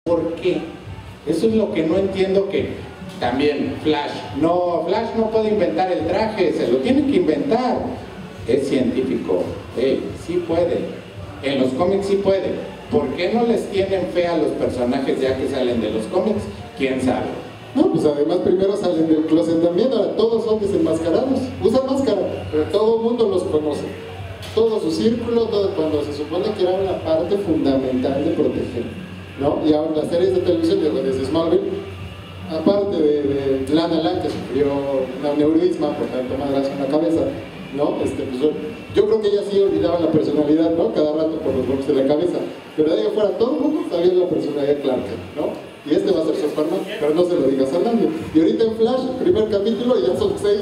¿Por qué? Eso es lo que no entiendo, que también Flash no puede inventar el traje, se lo tiene que inventar. Es científico, sí puede, en los cómics sí puede. ¿Por qué no les tienen fe a los personajes ya que salen de los cómics? ¿Quién sabe? No, pues además primero salen del closet también, ahora todos son desenmascarados, usan máscara, pero todo el mundo los conoce. Todo su círculo, todo, cuando se supone que era una parte fundamental de proteger, ¿no? Y ahora las series de televisión de Smallville, aparte de Lana Lang, que sufrió un aneurisma por tanto madrazo en la cabeza, ¿no? Pues yo creo que ella sí olvidaba la personalidad, ¿no? Cada rato por los golpes de la cabeza, pero de ahí afuera todo el mundo sabía la personalidad de Clark Kent, ¿no? Y este va a ser Superman, pero no se lo digas a nadie. Y ahorita en Flash, primer capítulo, ya son 6,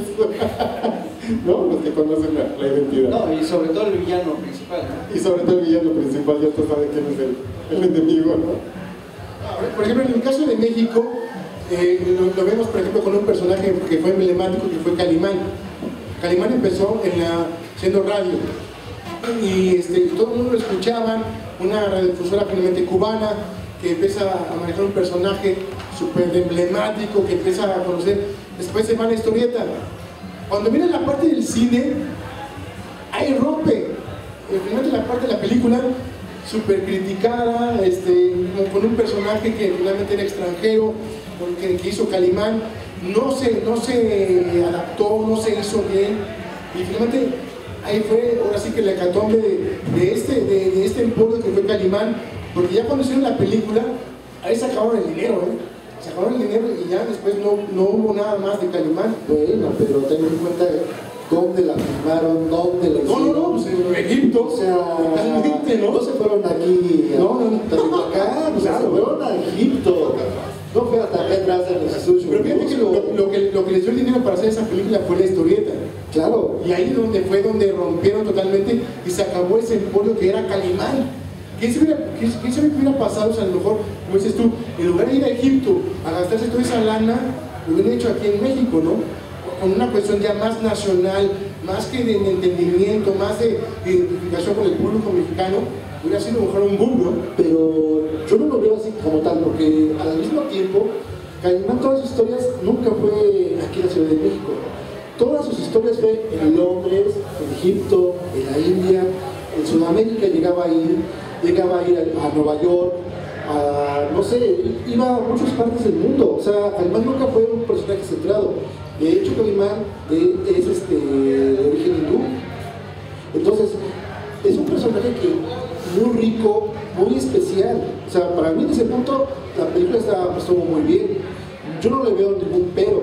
¿no? Los que conocen la identidad. No, y sobre todo el villano principal, ¿no? Y sobre todo el villano principal, ya tú sabes quién es el enemigo, ¿no? Por ejemplo, en el caso de México, lo vemos, por ejemplo, con un personaje que fue emblemático, que fue Calimán. Calimán empezó siendo radio, y todo el mundo lo escuchaba, una radiodifusora finalmente cubana, que empieza a manejar un personaje súper emblemático, que empieza a conocer, después se va a la historieta. Cuando viene la parte del cine, ahí rompe. Finalmente la parte de la película, súper criticada, con un personaje que finalmente era extranjero, que hizo Calimán, no se adaptó, no se hizo bien, y finalmente ahí fue, ahora sí que la hecatombe de este emporio que fue Calimán, porque ya cuando hicieron la película, ahí se acabaron el dinero, se acabaron el dinero y ya después no hubo nada más de Calimán. Bueno, pero ten en cuenta dónde la filmaron, dónde la hicieron. No, pues en Egipto, o sea, no se fueron aquí acá, pues se fueron a Egipto. No fue hasta acá atrás en los estudios. Pero fíjate que lo que les dio el dinero para hacer esa película fue la historieta. Claro. Y ahí fue donde rompieron totalmente y se acabó ese emporio que era Calimán. ¿Quién sabe qué hubiera pasado? O sea, a lo mejor, como dices tú, en lugar de ir a Egipto a gastarse toda esa lana, lo hubieran hecho aquí en México, ¿no? Con una cuestión ya más nacional, más que de entendimiento, más de identificación con el público mexicano, hubiera sido a lo mejor un boom, ¿no? Pero yo no lo veo así como tal, porque al mismo tiempo, Calimán, todas sus historias nunca fue aquí en la Ciudad de México. Todas sus historias fue en Londres, en Egipto, en la India, en Sudamérica llegaba a ir a Nueva York, no sé, iba a muchas partes del mundo. O sea, Calimán nunca fue un personaje centrado. De hecho, Calimán es de origen hindú. Entonces, es un personaje que muy rico, muy especial. O sea, para mí en ese punto la película estuvo muy bien. Yo no le veo ningún pero.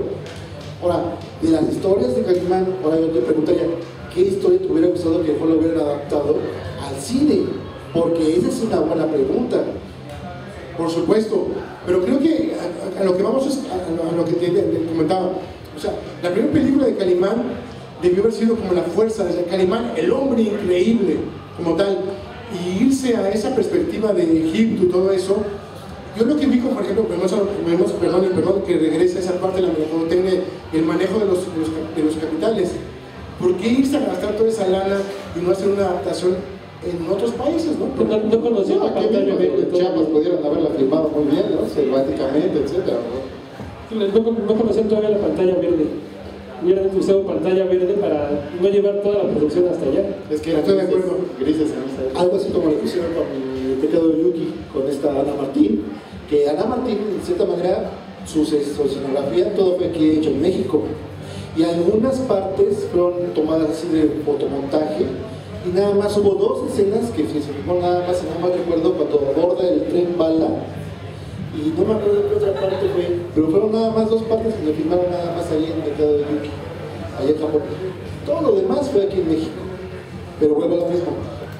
Ahora, de las historias de Calimán, ahora yo te preguntaría, ¿qué historia te hubiera gustado que mejor lo hubieran adaptado al cine? Porque esa es una buena pregunta. Por supuesto, pero creo que a lo que vamos es a lo que te comentaba. O sea, la primera película de Calimán debió haber sido como la fuerza de Calimán, el hombre increíble, como tal, y irse a esa perspectiva de Egipto y todo eso. Yo lo que vi, por ejemplo, perdón, que regrese a esa parte de la mercadotecnia, el manejo de los capitales. ¿Por qué irse a gastar toda esa lana y no hacer una adaptación en otros países, ¿no? No conocía la pantalla verde. Chiapas pudieron haberla filmado muy bien, ¿no? Selváticamente, etcétera, ¿no? No conocían todavía la pantalla verde. Hubieran usado pantalla verde para no llevar toda la producción hasta allá. Es que estoy de acuerdo. Grises, algo así como lo pusieron con el pecado de Yuki, con esta Ana Martín, que Ana Martín, de cierta manera, su escenografía, todo fue aquí hecho en México. Y algunas partes fueron tomadas así de fotomontaje, y nada más hubo 2 escenas que se filmó nada más, si no mal recuerdo, cuando aborda el tren bala, y no me acuerdo qué otra parte fue, pero fueron nada más 2 partes que lo filmaron nada más ahí en el mercado de Yuki, allá en Japón. Todo lo demás fue aquí en México. Pero vuelvo a lo mismo,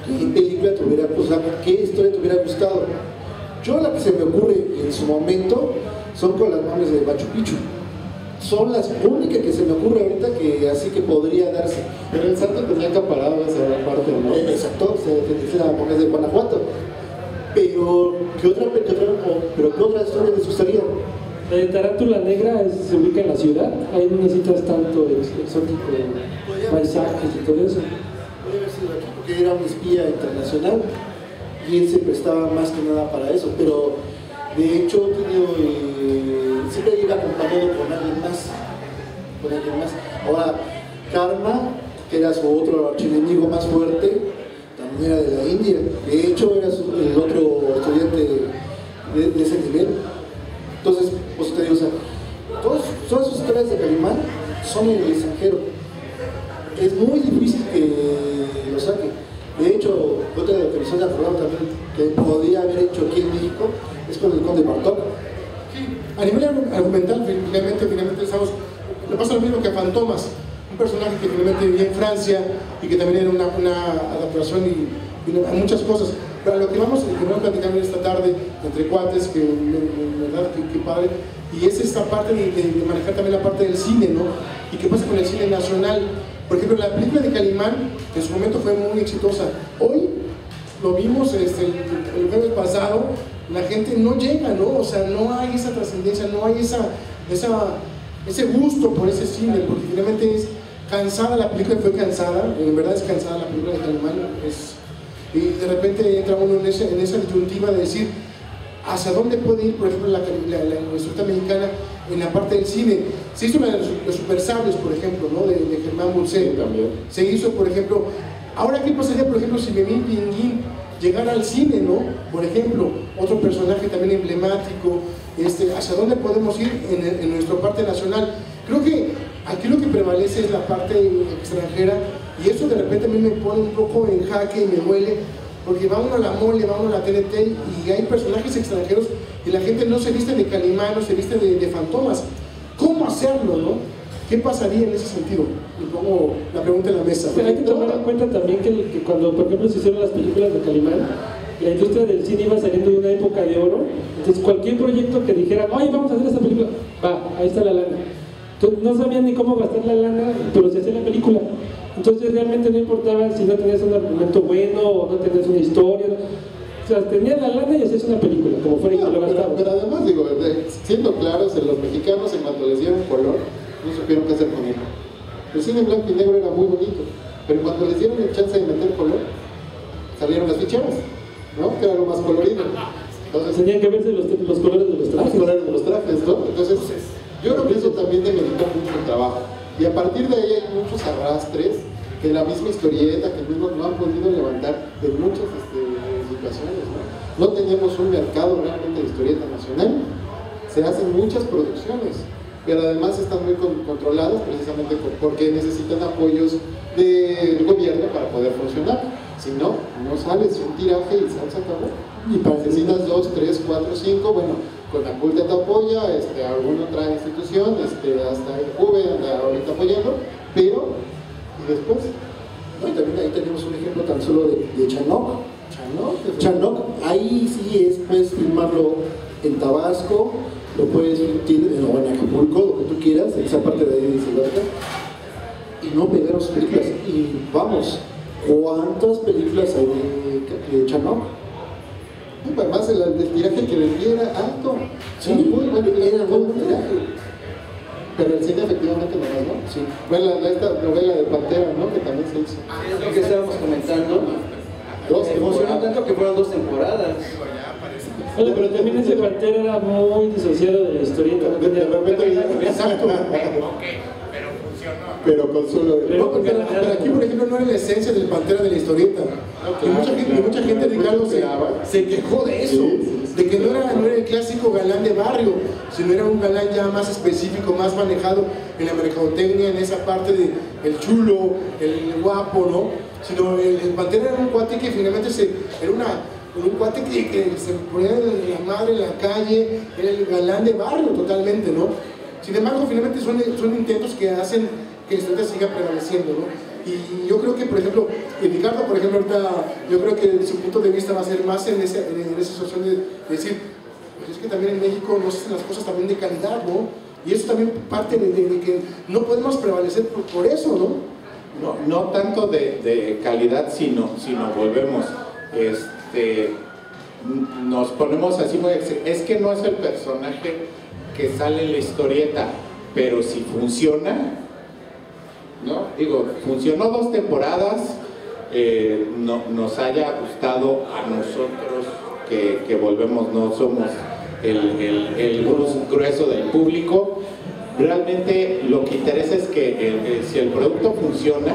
¿qué película te hubiera gustado? ¿Qué historia te hubiera gustado? Yo la que se me ocurre en su momento son con las mames de Machu Picchu. Son las únicas que se me ocurre ahorita que así que podría darse. Pero el santo tenía acaparado esa parte, ¿no? Exacto, se la moneda de Guanajuato. Pero, ¿qué otra historia les gustaría? Tarántula Negra se ubica en la ciudad, ahí no necesitas tanto exótico paisajes y todo eso. Podría haber sido aquí porque era un espía internacional y él se prestaba más que nada para eso, pero De hecho, siempre iba acompañado con alguien más. Ahora, Karna, que era su otro archienemigo más fuerte, también era de la India. De hecho, era el otro estudiante de ese nivel. Entonces, pues te digo, o sea, todas sus historias de Calimán son en el extranjero. Es muy difícil que lo saque. De hecho, otra de las que me estoy acordando también que podía haber hecho aquí en México es con el Conde Bartók. Sí, a nivel argumental, finalmente estamos. Le pasa lo mismo que a Fantomas, un personaje que finalmente vivía en Francia y que también era una adaptación y muchas cosas. Pero lo que vamos platicando esta tarde entre cuates, que verdad que padre, y es esta parte de manejar también la parte del cine, ¿no? Y qué pasa con el cine nacional. Por ejemplo, la película de Calimán en su momento fue muy exitosa. Hoy lo vimos el jueves pasado, la gente no llega, ¿no? O sea, no hay esa trascendencia, no hay ese gusto por ese cine, porque finalmente es cansada la película, fue cansada, en verdad es cansada la película de Calimán, y de repente entra uno en esa disyuntiva de decir hacia dónde puede ir, por ejemplo, la historieta mexicana en la parte del cine. Se hizo la de los Supersables, por ejemplo, ¿no? de Germán Bulcé. También. Se hizo, por ejemplo, ahora qué pasaría, por ejemplo, si Memín Pinguín llegara al cine, ¿no? Por ejemplo, otro personaje también emblemático, hacia dónde podemos ir en nuestra parte nacional. Creo que aquí lo que prevalece es la parte extranjera, y eso de repente a mí me pone un poco en jaque y me duele, porque va uno a la Mole, va uno a la TNT y hay personajes extranjeros y la gente no se viste de Calimán, no se viste de Fantomas. ¿Cómo hacerlo, no? ¿Qué pasaría en ese sentido? Y pongo la pregunta en la mesa. Hay que tomar en cuenta también que cuando, por ejemplo, se hicieron las películas de Calimán, la industria del cine iba saliendo de una época de oro. Entonces cualquier proyecto que dijera, oye, vamos a hacer esta película, ahí está la lana. Entonces, no sabían ni cómo gastar la lana, pero se hacía la película. Entonces realmente no importaba si no tenías un argumento bueno o no tenías una historia. O sea, tenías la lana y hacías una película, como fuera y que lo gastabas. Pero además, digo, siendo claros, los mexicanos en cuanto les dieron color, no supieron qué hacer con él. El cine en blanco y negro era muy bonito, pero cuando les dieron el chance de meter color, salieron las ficheras, ¿no? Que era lo más colorido. Entonces, tenían que verse los colores de los trajes. Los colores de los trajes, ¿no? Entonces, yo creo que eso también debilitó mucho el trabajo. Y a partir de ahí hay muchos arrastres que la misma historieta, que mismos no han podido levantar en muchas situaciones, ¿no? No tenemos un mercado realmente de historieta nacional. Se hacen muchas producciones, pero además están muy controladas precisamente porque necesitan apoyos del gobierno para poder funcionar. Si no, no sales un tiraje y se acabó. Y necesitas 2, 3, 4, 5, bueno, Conaculta te apoya, alguna otra institución, hasta el CUBE anda ahorita apoyando, pero, ¿y después? No, y también ahí tenemos un ejemplo tan solo de Chanoc. Chanoc, ahí sí puedes filmarlo en Tabasco, lo puedes filmar en Acapulco, lo que tú quieras, en esa parte de ahí de Celaya, y no pegar sus películas. Y vamos, ¿cuántas películas hay de Chanoc? Además, el tiraje que vendía era alto. Sí, muy bueno, era buen tiraje. Pero el cine efectivamente no más, ¿no? Sí. Bueno, esta novela de Pantera, ¿no? Que también se hizo. Es lo que estábamos comentando. Emocionó tanto que fueron 2 temporadas. Oye, pero también ese Pantera era muy disociado de la historieta. No tenía Exacto. Pero con solo... No, pero aquí, por ejemplo, no era la esencia del Pantera de la historieta. Y mucha gente, Ricardo, se quejó de eso, de que no era el clásico galán de barrio, sino era un galán ya más específico, más manejado en la mercadotecnia, en esa parte de el chulo, el guapo, ¿no? Sino el Pantera era un cuate que finalmente era un cuate que se ponía la madre en la calle, era el galán de barrio totalmente, ¿no? Sin embargo, finalmente son intentos que hacen que la historia siga prevaleciendo, ¿no? Y yo creo que, por ejemplo, Ricardo, por ejemplo, ahorita, yo creo que desde su punto de vista va a ser más en esa situación de decir, pues es que también en México no se hacen las cosas también de calidad, ¿no? Y eso también parte de que no podemos prevalecer por eso, ¿no? No tanto de calidad, sino volvemos, nos ponemos así, es que no es el personaje que sale en la historieta, pero si funciona, ¿no? Digo, funcionó 2 temporadas, nos haya gustado a nosotros que volvemos, no somos el grueso del público. Realmente lo que interesa es que si el producto funciona,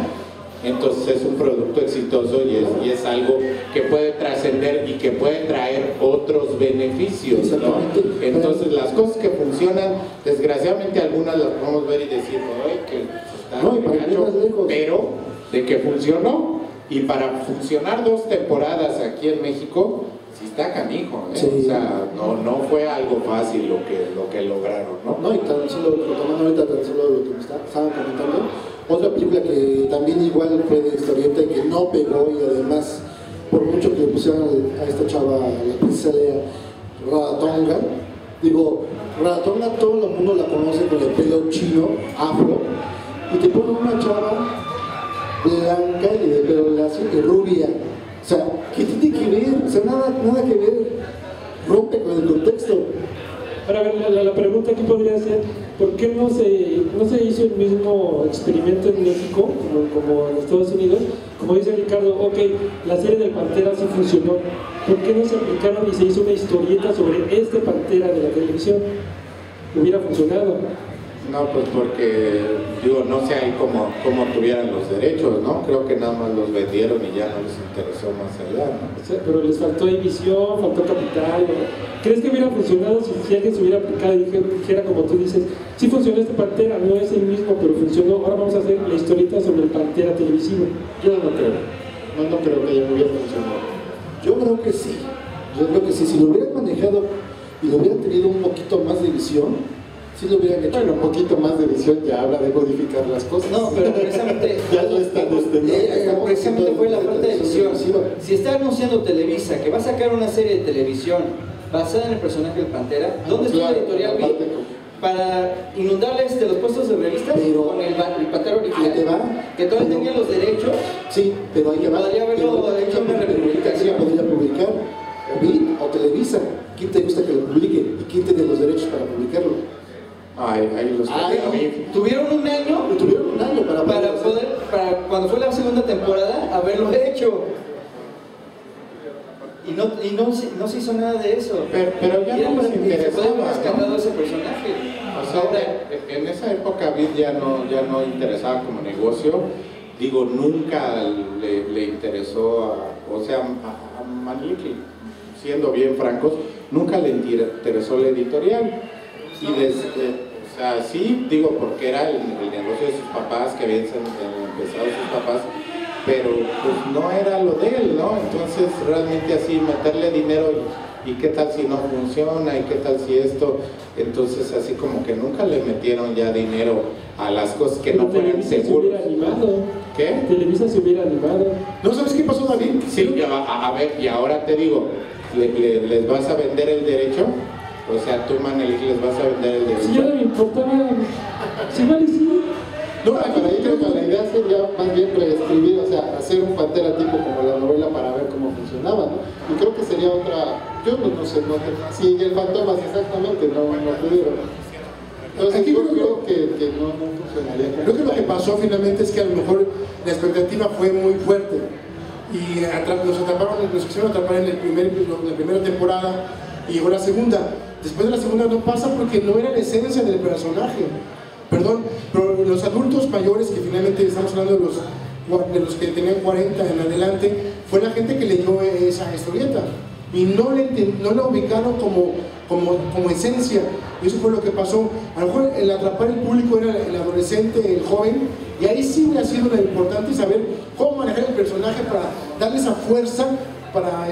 entonces es un producto exitoso y es algo que puede trascender y que puede traer otros beneficios, ¿no? Entonces las cosas que funcionan, desgraciadamente algunas las podemos ver y decir, "Ay, que está gacho", pero de que funcionó, y para funcionar 2 temporadas aquí en México, sí está canijo, ¿eh? Sí. O sea, no fue algo fácil lo que lograron, ¿no? No, y tan solo, retomando ahorita tan solo lo que me estaban comentando, otra película que también igual fue de historieta y que no pegó, y además, por mucho que le pusieran a esta chava, la princesa Leia, Ratonga, digo, Ratonga todo el mundo la conoce con el pelo chino, afro, y te ponen una chava blanca y de pelo lacio y rubia. O sea, ¿qué tiene que ver? O sea, nada que ver. Rompe con el contexto. Ahora, a ver, la pregunta aquí podría ser, ¿por qué no se hizo el mismo experimento en México, como en Estados Unidos? Como dice Ricardo, ok, la serie del Pantera sí funcionó. ¿Por qué no se aplicaron y se hizo una historieta sobre este Pantera de la televisión? Hubiera funcionado. No, pues porque, digo, no sé ahí cómo tuvieran los derechos, ¿no? Creo que nada más los vendieron y ya no les interesó más allá, ¿no? O sea, pero les faltó visión, faltó capital, ¿no? ¿Crees que hubiera funcionado si alguien se hubiera aplicado y dijera, como tú dices, sí funcionó este Pantera, no es el mismo, pero funcionó, ahora vamos a hacer la historieta sobre el Pantera televisivo? Yo no creo. No creo que ya hubiera funcionado. Yo creo que sí. Yo creo que sí. Si lo hubieran manejado y lo hubieran tenido un poquito más de visión, sí lo hubieran hecho. Bueno, un poquito más de visión ya habla de modificar las cosas. No, pero precisamente, ya lo están precisamente fue la falta de visión. Si está anunciando Televisa que va a sacar una serie de televisión basada en el personaje del Pantera, ¿dónde está la editorial B? Para inundarles de los puestos de revistas con el Pantera original, que todavía tenían los derechos. Sí, pero hay que podría haberlo hecho una republicación. Podría publicar o BIT o Televisa. ¿Quién te gusta que lo publique? ¿Y quién tiene los derechos para publicarlo? Ahí los tuvieron un año para cuando fue la segunda temporada haberlo hecho, y no se hizo nada de eso, pero ya no les interesaba, se puede haber rescatado ¿no? ese personaje. O sea, en esa época Vid ya no interesaba como negocio. Digo, nunca le interesó a Manrique, siendo bien francos, nunca le interesó la editorial. Y o sea, sí, digo, porque era el negocio de sus papás, que habían empezado sus papás, pero pues no era lo de él, ¿no? Entonces realmente así meterle dinero y qué tal si no funciona, y qué tal si esto, entonces así como que nunca le metieron ya dinero a las cosas que no fueran seguras. ¿Qué? Televisa se hubiera animado. ¿No sabes qué pasó, David? Sí, a ver, y ahora te digo, ¿les vas a vender el derecho? O sea, tú, Manelik, les vas a vender el derecho. Si ya no me importaba, si vale, sí. No, para ahí creo que la idea sería más bien reescribir, o sea, hacer un Pantera tipo como la novela para ver cómo funcionaba, ¿no? Y creo que sería otra, yo no sé, si el Fantomas exactamente no pudieron. Entonces yo creo que no funcionaría. Creo que lo que pasó finalmente es que a lo mejor la expectativa fue muy fuerte y nos quisieron atrapar en la primera temporada y llegó la segunda. Después de la segunda no pasa porque no era la esencia del personaje. Perdón, pero los adultos mayores, que finalmente estamos hablando de los que tenían 40 en adelante, fue la gente que leyó esa historieta y no la ubicaron como esencia. Y eso fue lo que pasó. A lo mejor el atrapar el público era el adolescente, el joven, y ahí sí hubiera sido lo importante saber cómo manejar el personaje para darle esa fuerza, para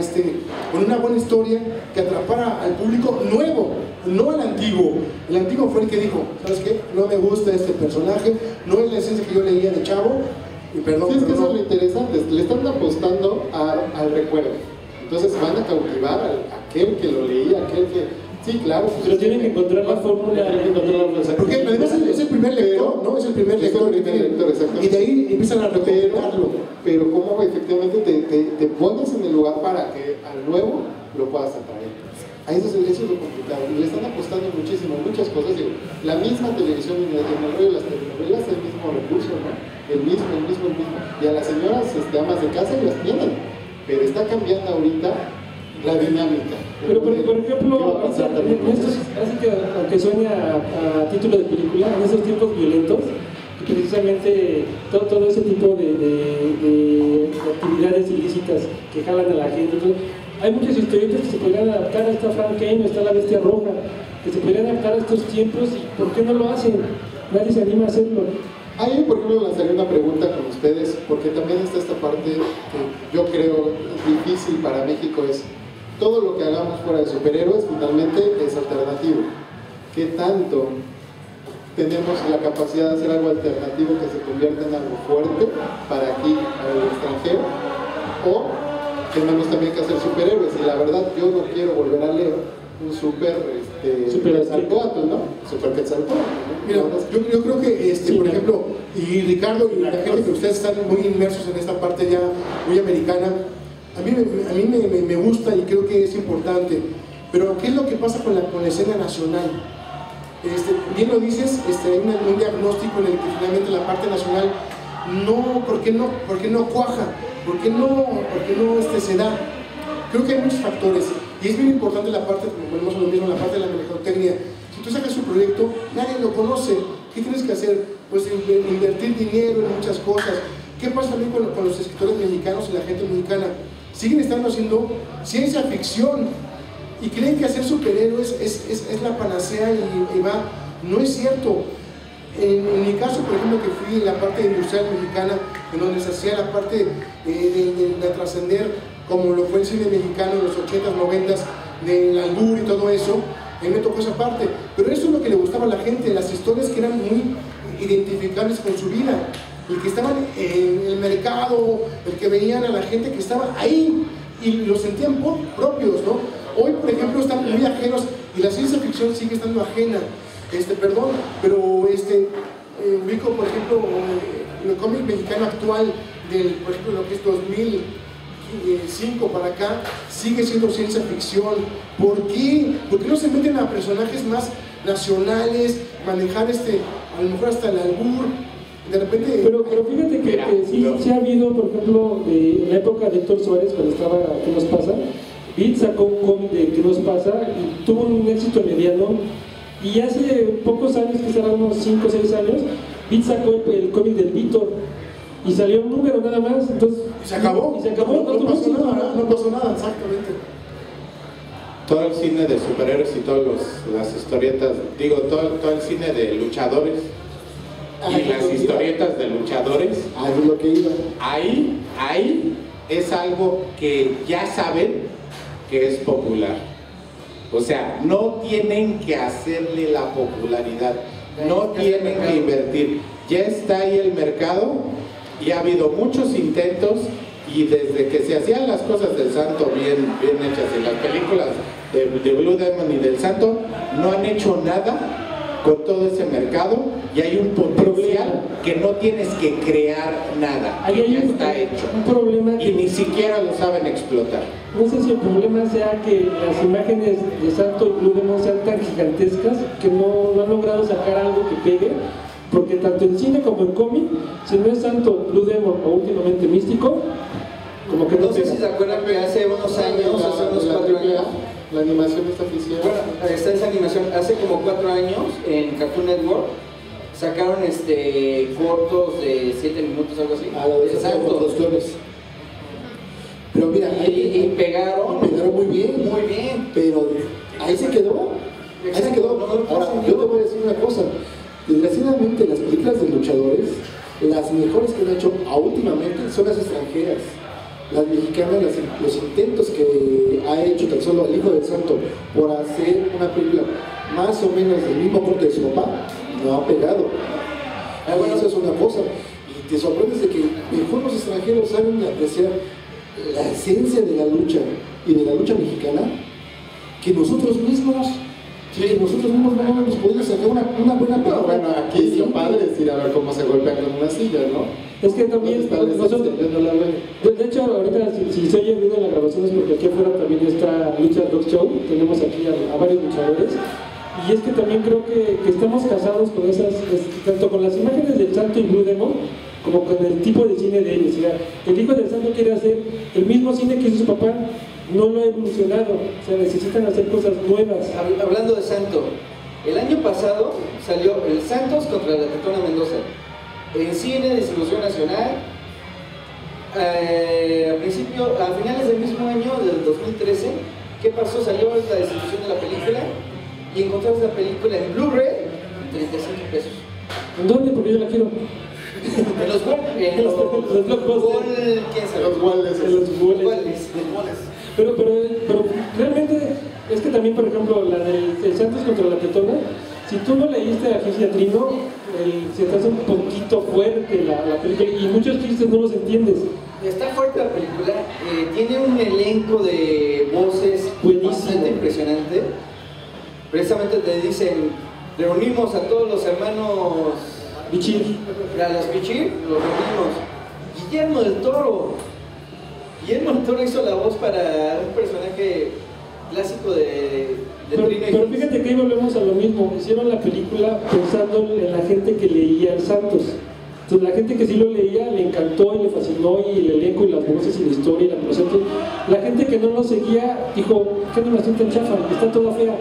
con una buena historia que atrapara al público nuevo, no al antiguo. El antiguo fue el que dijo, ¿sabes qué? No me gusta este personaje, no es la esencia que yo leía de chavo, y perdón. Sí, es que pero eso es lo interesante, le están apostando al recuerdo. Entonces van a cautivar a aquel que lo leía, aquel que... Sí, claro. Pero tienen que encontrar la fórmula. Porque además es el primer lector, ¿no? Es el primer lector que tiene. Exactamente. Y de ahí empiezan a recopilarlo. Pero cómo efectivamente te pones en el lugar para que al nuevo lo puedas atraer. Eso es lo complicado. Le están apostando muchísimo, muchas cosas. Digo, la misma televisión y el rollo de las telenovelas es el mismo recurso, ¿no? El mismo. Y a las señoras amas de casa las tienen. Pero está cambiando ahorita la dinámica. Pero por ejemplo, así que aunque suene a título de película, en esos tiempos violentos, y precisamente todo ese tipo de actividades ilícitas que jalan a la gente, hay muchas historietas que se podrían adaptar a esta Frank Kane, está La Bestia Roja, que se podrían adaptar a estos tiempos, y ¿por qué no lo hacen? Nadie se anima a hacerlo. Ahí, por ejemplo, lanzaría una pregunta con ustedes, porque también está esta parte que yo creo difícil para México, es todo lo que hagamos fuera de superhéroes finalmente es alternativo. ¿Qué tanto tenemos la capacidad de hacer algo alternativo que se convierta en algo fuerte para aquí, para el extranjero? O tenemos también que hacer superhéroes, y la verdad yo no quiero volver a leer un super Quetzalcóatl, ¿no? Super Quetzalcóatl, ¿no? Mira, yo creo que, por ejemplo, y Ricardo y la gente que ustedes están muy inmersos en esta parte ya muy americana, a mí me gusta y creo que es importante, pero ¿qué es lo que pasa con la escena nacional? Bien lo dices, hay un diagnóstico en el que finalmente la parte nacional ¿por qué no cuaja? ¿Por qué no se da? Creo que hay muchos factores y es bien importante la parte, como ponemos lo mismo, la parte de la mercadotecnia. Si tú sacas un proyecto, nadie lo conoce. ¿Qué tienes que hacer? Pues invertir dinero en muchas cosas. ¿Qué pasa también con los escritores mexicanos y la gente mexicana? Siguen estando haciendo ciencia ficción y creen que hacer superhéroes es la panacea y va. No es cierto. En mi caso, por ejemplo, que fui en la parte industrial mexicana, en donde se hacía la parte de trascender, como lo fue el cine mexicano en los 80s, 90s, del albur y todo eso, a mí me tocó esa parte. Pero eso es lo que le gustaba a la gente, las historias que eran muy identificables con su vida, el que estaban en el mercado, el que veían a la gente que estaba ahí y lo sentían propios, ¿no? Hoy, por ejemplo, están muy ajenos y la ciencia ficción sigue estando ajena. Pero ubico, por ejemplo, el cómic mexicano actual, por ejemplo, lo que es 2005 para acá, sigue siendo ciencia ficción. ¿Por qué? ¿Por qué no se meten a personajes más nacionales, manejar a lo mejor hasta el albur? De repente... Pero fíjate que sí ha habido, por ejemplo, en la época de Héctor Suárez, cuando estaba ¿Qué nos pasa? Beat sacó un cómic de ¿Qué nos pasa? Y tuvo un éxito mediano. Y hace pocos años, que serán unos 5 o 6 años, Beat sacó el cómic del Víctor y salió un número nada más. Entonces, y se acabó. No pasó nada, exactamente. Todo el cine de superhéroes y todas las historietas, todo el cine de luchadores y las historietas de luchadores, es lo que iba. Ahí es algo que ya saben que es popular. O sea, no tienen que hacerle la popularidad, no tienen que invertir. Ya está ahí el mercado y ha habido muchos intentos, y desde que se hacían las cosas del Santo bien hechas en las películas de Blue Demon y del Santo, no han hecho nada con todo ese mercado, y hay un potencial que no tienes que crear nada, que ya está hecho, un problema y ni siquiera lo saben explotar. No sé si el problema sea que las imágenes de Santo y Blue Demon sean tan gigantescas que no han logrado sacar algo que pegue, porque tanto en cine como en cómic, si no es Santo, Blue Demon o últimamente Místico, como que no sé si se acuerdan que hace unos años, hace unos 4 años, la animación está oficial. Bueno, está esa animación. Hace como 4 años en Cartoon Network sacaron cortos de 7 minutos, algo así. Exacto. Los clones. Pero mira, y pegaron muy bien. Muy bien. Pero ahí se quedó. Ahora, yo te voy a decir una cosa. Desgraciadamente, las películas de luchadores, las mejores que han hecho últimamente son las extranjeras. Las mexicanas, los intentos que ha hecho tan solo el Hijo del Santo por hacer una película más o menos del mismo corte de su papá, no ha pegado. Bueno, eso es una cosa. Y te sorprendes de que mejor los extranjeros saben apreciar la esencia de la lucha y de la lucha mexicana que nosotros mismos. Sí, nosotros mismos no nos podemos sacar una buena película. Bueno, aquí lo padre es ir a ver cómo se golpean con una silla, ¿no? Es que también nosotros, de hecho, ahorita si se oye ruido en la grabación es porque aquí afuera también está Lucha Rock Show, tenemos aquí a varios luchadores, y es que también creo que estamos casados con esas, tanto con las imágenes del Santo y Blue Demon, como con el tipo de cine de ellos. O sea, el Hijo del Santo quiere hacer el mismo cine que hizo su papá, no lo ha evolucionado, o sea, necesitan hacer cosas nuevas. Hablando de Santo, el año pasado salió el Santos contra la Tetona Mendoza, en cine, distribución nacional. A finales del mismo año, del 2013, ¿qué pasó? Salió la distribución de la película y encontramos la película en Blu-ray, 35 pesos. ¿En dónde? Porque yo la quiero. En los Blockbuster. ¿Quién sabe? Los Walles. Los Walles. Pero realmente es que también, por ejemplo, la del Santos contra la Tetona, si tú no leíste a Gil Teatrino, se te hace un poquito fuerte la película y muchos chistes no los entiendes. Está fuerte la película, tiene un elenco de voces bastante impresionante. Precisamente te dicen, reunimos a todos los hermanos Bichir. A los Bichir, los reunimos. Guillermo del Toro hizo la voz para un personaje clásico de pero fíjate que ahí volvemos a lo mismo. Hicieron la película pensando en la gente que leía el Santos. Entonces la gente que sí lo leía le encantó y le fascinó, y el elenco y las voces y la historia y la presentación. La gente que no lo seguía dijo, qué animación tan chafa, está toda fea.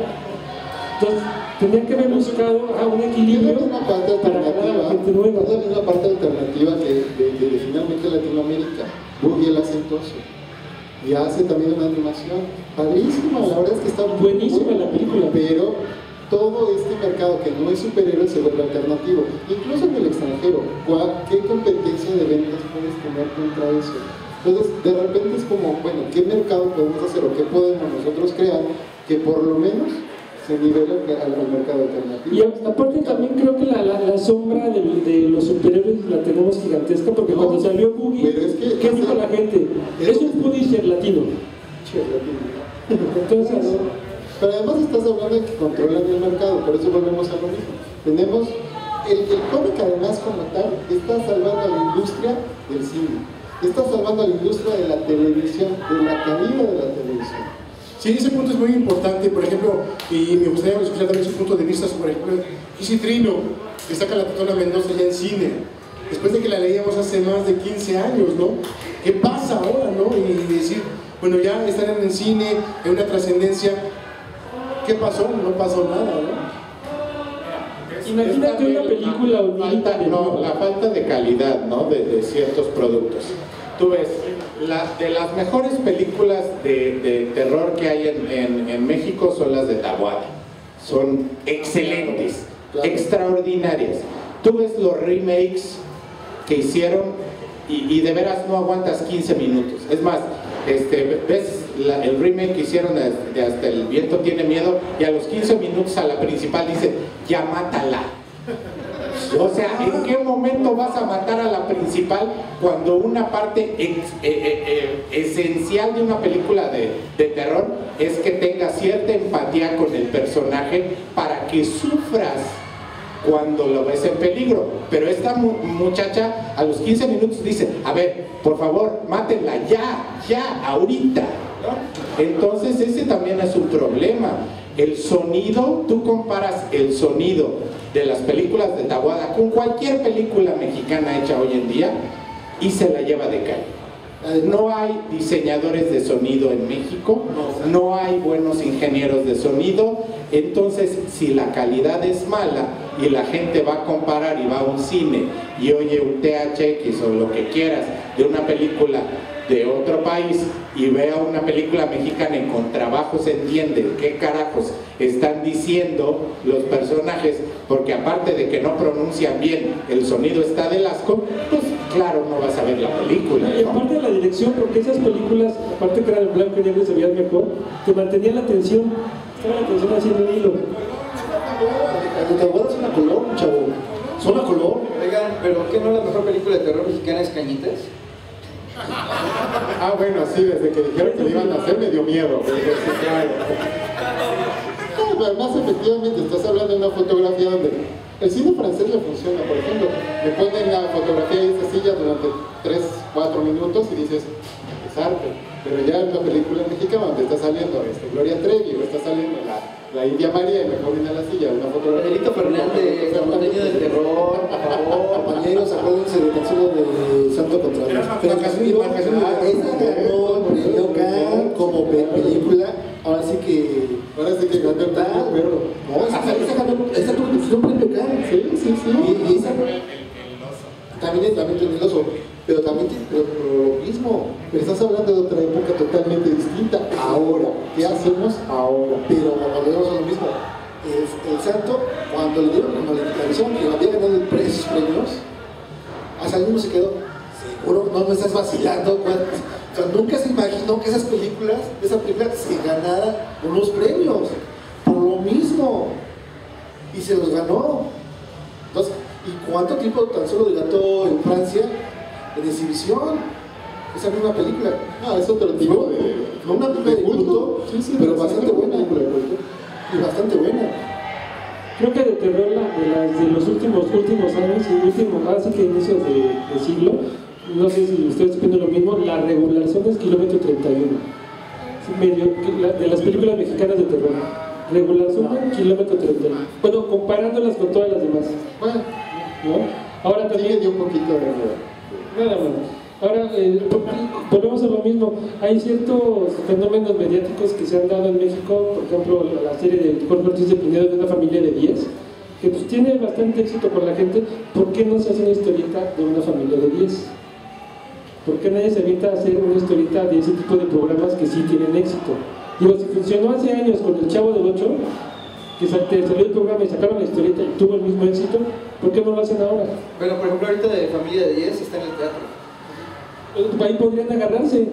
Entonces tenían que haber buscado un equilibrio para ganar a la gente nueva. Es la misma parte alternativa de finalmente Latinoamérica. Boogie el Acentoso. Y hace también una animación padrísima, la verdad es que está buenísima la película. Pero todo este mercado que no es superhéroe se vuelve alternativo, incluso en el extranjero. ¿Qué competencia de ventas puedes tener contra eso? Entonces, de repente es como, bueno, ¿qué mercado podemos hacer o qué podemos nosotros crear que por lo menos se nivele al mercado alternativo? Y aparte también creo que la sombra de los superhéroes la tenemos gigantesca, porque cuando salió Boogie, ¿qué dijo la gente? Es un Punisher latino. Entonces... Pero además estás hablando de que controlan el mercado, por eso volvemos a lo mismo. Tenemos, el cómic además como tal está salvando a la industria del cine, está salvando a la industria de la televisión, de la calidad de la televisión. Sí, ese punto es muy importante, por ejemplo, y me gustaría escuchar también su punto de vista sobre, por ejemplo, Gil Teatrino, que saca la Tetona Mendoza ya en cine, después de que la leíamos hace más de 15 años, ¿no? ¿Qué pasa ahora, no? Y decir, bueno, ya están en el cine, hay una trascendencia. ¿Qué pasó? No pasó nada, ¿no? Imagínate una película onírica. La falta de calidad, ¿no? de ciertos productos. Tú ves, de las mejores películas de terror que hay en México son las de Taboada. Son excelentes, extraordinarias. Tú ves los remakes que hicieron y de veras no aguantas 15 minutos. Es más, ves el remake que hicieron de Hasta el viento tiene miedo, y a los 15 minutos a la principal dice, ya mátala. O sea, ¿en qué momento vas a matar a la principal cuando una parte esencial de una película de terror es que tenga cierta empatía con el personaje para que sufras cuando lo ves en peligro? Pero esta muchacha a los 15 minutos dice, a ver, por favor, mátenla ya, ahorita, ¿no? Entonces ese también es un problema. El sonido, tú comparas el sonido de las películas de Taboada con cualquier película mexicana hecha hoy en día y se la lleva de calle. No hay diseñadores de sonido en México, no hay buenos ingenieros de sonido. Entonces, si la calidad es mala y la gente va a comparar y va a un cine y oye un THX o lo que quieras de una película de otro país y vea una película mexicana y con trabajo se entiende qué carajos están diciendo los personajes, porque aparte de que no pronuncian bien, el sonido está del asco, pues claro, no vas a ver la película, ¿no? Y aparte de la dirección, porque esas películas, aparte que eran en blanco y negro y se veían mejor, te mantenían la atención, estaba la atención haciendo un hilo. ¿Te acuerdas de una color, chavo? ¿Son a color? Oigan, pero ¿qué no la mejor película de terror mexicana es Cañitas? Ah, bueno, sí, desde que dijeron que le iban a hacer me dio miedo. Claro. No, además, efectivamente, estás hablando de una fotografía donde el cine francés le funciona. Por ejemplo, le ponen la fotografía de esa silla durante 3-4 minutos y dices, es arte. Pero ya en una película mexicana donde está saliendo Gloria Trevi o está saliendo la India María y me ponen a la silla una fotografía. Pedrito Fernández, el contenido del terror, por favor. Compañeros, acuérdense del canción de Santo contra Era Juan Casimiro. Esa ganó, como película, ahora sí que ganó el premio Perro. No, esa tuvo un premio Cannes. Sí. Y esa también tiene el oso, pero también pero lo mismo. Pero estás hablando de otra época totalmente distinta. Ahora, ¿qué hacemos ahora? Pero volvemos a lo mismo. El Santo, cuando le avisaron que había ganado esos premios, hasta el mismo se quedó, seguro, no me estás vacilando. O sea, nunca se imaginó que esa película se ganara unos premios, por lo mismo, y se los ganó. Entonces, ¿y cuánto tiempo tan solo dilató en Francia en exhibición esa misma película? Es otro tipo no una película de culto, sí, pero bastante buena. Y bastante buena. Creo que de terror de los últimos años, así que inicios de siglo, no sé si ustedes opinan lo mismo, la regulación es kilómetro 31. De las películas mexicanas de terror. Regulación del kilómetro 31. Bueno, comparándolas con todas las demás. Bueno, ¿no? Ahora también. sí, un poquito de Nada más. Ahora, volvemos a lo mismo. Hay ciertos fenómenos mediáticos que se han dado en México, por ejemplo, la serie de Jorge Ortiz de Pinedo de una familia de 10, que pues tiene bastante éxito con la gente. ¿Por qué no se hace una historieta de una familia de 10? ¿Por qué nadie se avienta a hacer una historieta de ese tipo de programas que sí tienen éxito? Digo, si funcionó hace años con El Chavo del 8, que salió el programa y sacaron la historieta y tuvo el mismo éxito, ¿por qué no lo hacen ahora? Bueno, por ejemplo, ahorita de Familia de 10 está en el teatro. Ahí podrían agarrarse.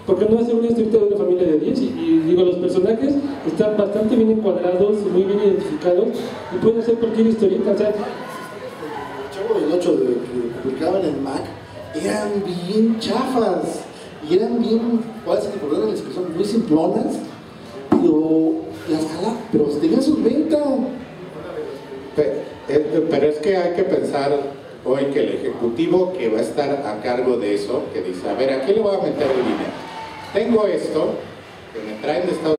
¿Por qué no hacer una historieta de una familia de 10? Y digo, los personajes están bastante bien encuadrados, muy bien identificados, y pueden hacer cualquier historieta. O sea, el Chavo del 8 que publicaban en Mac eran bien chafas y eran bien, parece que por la expresión, muy simplonas, pero tenían sus ventas. Pero es que hay que pensar hoy que el ejecutivo que va a estar a cargo de eso, que dice, a ver, ¿a qué le voy a meter el dinero? Tengo esto, que me traen de Estados